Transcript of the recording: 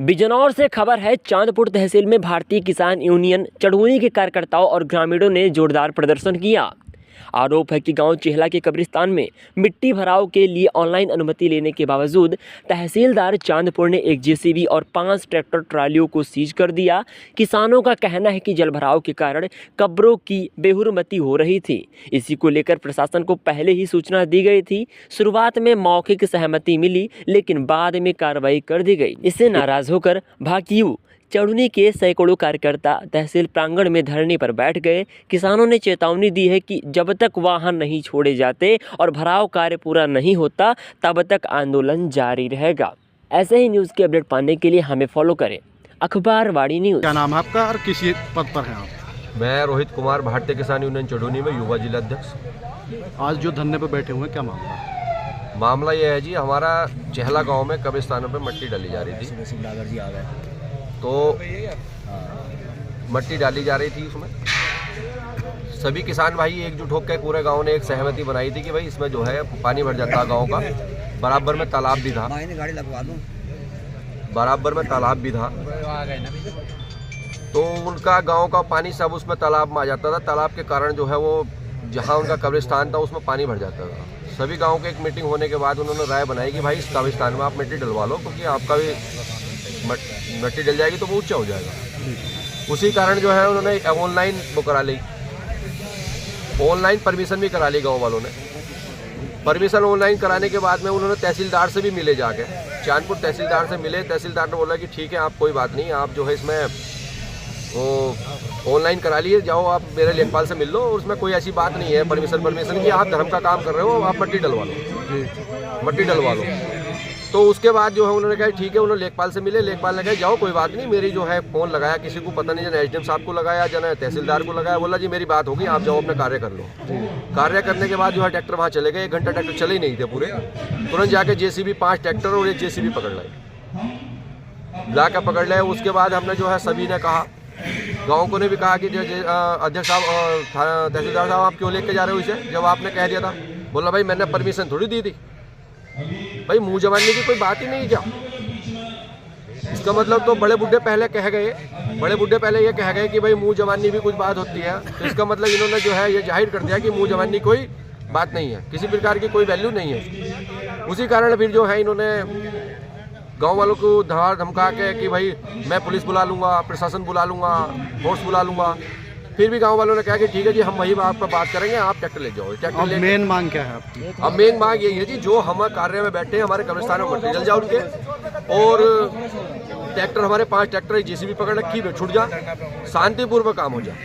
बिजनौर से खबर है। चांदपुर तहसील में भारतीय किसान यूनियन चढ़ूनी के कार्यकर्ताओं और ग्रामीणों ने जोरदार प्रदर्शन किया। आरोप है कि गांव चेहला के कब्रिस्तान में मिट्टी भराव के लिए ऑनलाइन अनुमति लेने के बावजूद तहसीलदार चांदपुर ने एक जेसीबी और 5 ट्रैक्टर ट्रालियों को सीज कर दिया। किसानों का कहना है कि जलभराव के कारण कब्रों की बेहुरमती हो रही थी। इसी को लेकर प्रशासन को पहले ही सूचना दी गई थी। शुरुआत में मौखिक सहमति मिली, लेकिन बाद में कार्रवाई कर दी गई। इससे नाराज होकर भाकियू चढ़ूनी के सैकड़ों कार्यकर्ता तहसील प्रांगण में धरने पर बैठ गए। किसानों ने चेतावनी दी है कि जब तक वाहन नहीं छोड़े जाते और भराव कार्य पूरा नहीं होता, तब तक आंदोलन जारी रहेगा। ऐसे ही न्यूज़ के अपडेट पाने के लिए हमें फॉलो करें अखबार वाड़ी न्यूज़। क्या नाम है आपका और किस पद पर हैं आप? मैं रोहित कुमार, भारतीय किसान यूनियन चढ़ूनी में युवा जिला अध्यक्ष। आज जो धरने पर बैठे हुए हैं, क्या मामला है? मामला यह है जी, हमारा चेहला गांव में कब्रिस्तानों पे मिट्टी डाली जा रही थी। तो मिट्टी डाली जा रही थी, उसमें सभी किसान भाई एकजुट होकर पूरे गांव ने एक सहमति बनाई थी कि भाई इसमें जो है पानी भर जाता है गांव का। बराबर में तालाब भी था, तो उनका गांव का पानी सब उसमें तालाब में आ जाता था। तालाब के कारण जो है वो जहां उनका कब्रिस्तान था उसमें पानी भर जाता था। सभी गाँव के एक मीटिंग होने के बाद उन्होंने राय बनाई कि भाई इस कब्रिस्तान में आप मिट्टी डलवा लो, क्योंकि आपका भी मिट्टी डल जाएगी तो वो ऊंचा हो जाएगा। उसी कारण जो है उन्होंने ऑनलाइन वो करा ली, ऑनलाइन परमिशन भी करा ली गांव वालों ने। परमिशन ऑनलाइन कराने के बाद में उन्होंने तहसीलदार से भी मिले, जाके चांदपुर तहसीलदार से मिले। तहसीलदार ने बोला कि ठीक है, आप कोई बात नहीं, आप जो है इसमें वो ऑनलाइन करा लिए, जाओ आप मेरे लेखपाल से मिल लो, और उसमें कोई ऐसी बात नहीं है परमिशन की, आप धर्म का काम कर रहे हो, आप मिट्टी डलवा लो। तो उसके बाद जो है उन्होंने कहा ठीक है, उन्होंने लेखपाल से मिले। लेखपाल ने कहा जाओ कोई बात नहीं, मेरी जो है फ़ोन लगाया, किसी को पता नहीं, जन एसडीएम साहब को लगाया, जन तहसीलदार को लगाया, बोला जी मेरी बात होगी, आप जाओ अपना कार्य कर लो। कार्य करने के बाद जो है ट्रैक्टर वहाँ चले गए। 1 घंटा ट्रैक्टर चले ही नहीं थे पूरे। तुरंत जाके जेसीबी 5 ट्रैक्टर और एक जेसीबी पकड़ लाए, लाकर पकड़ लाए। उसके बाद हमने जो है सभी ने कहा, गाँव को ने भी कहा कि अध्यक्ष साहब, तहसीलदार साहब आप क्यों लेके जा रहे हो इसे, जब आपने कह दिया था। बोला भाई मैंने परमिशन थोड़ी दी थी, भाई मुंह जमाने की कोई बात ही नहीं क्या। इसका मतलब तो बड़े बुढ़े पहले ये कह गए कि भाई मुंह जमानी भी कुछ बात होती है। तो इसका मतलब इन्होंने जो है ये जाहिर कर दिया कि मुंह जमानी कोई बात नहीं है, किसी प्रकार की कोई वैल्यू नहीं है। उसी कारण फिर जो है इन्होंने गांव वालों को धमका के कि भाई मैं पुलिस बुला लूँगा, प्रशासन बुला लूँगा, फोर्स बुला लूँगा। फिर भी गांव वालों ने कहा कि ठीक है जी, हम वही आप पर बात करेंगे, आप ट्रैक्टर ले जाओ। ट्रैक्टर ले। मेन मांग क्या है आपकी? अब मेन मांग यही है जी, जो हम कार्य में बैठे हैं, हमारे कब्रिस्तान में मटेरियल जाओ उनके, और ट्रैक्टर हमारे 5 ट्रैक्टर जेसीबी पकड़ रखी है, छूट जा, शांतिपूर्वक काम हो जाए।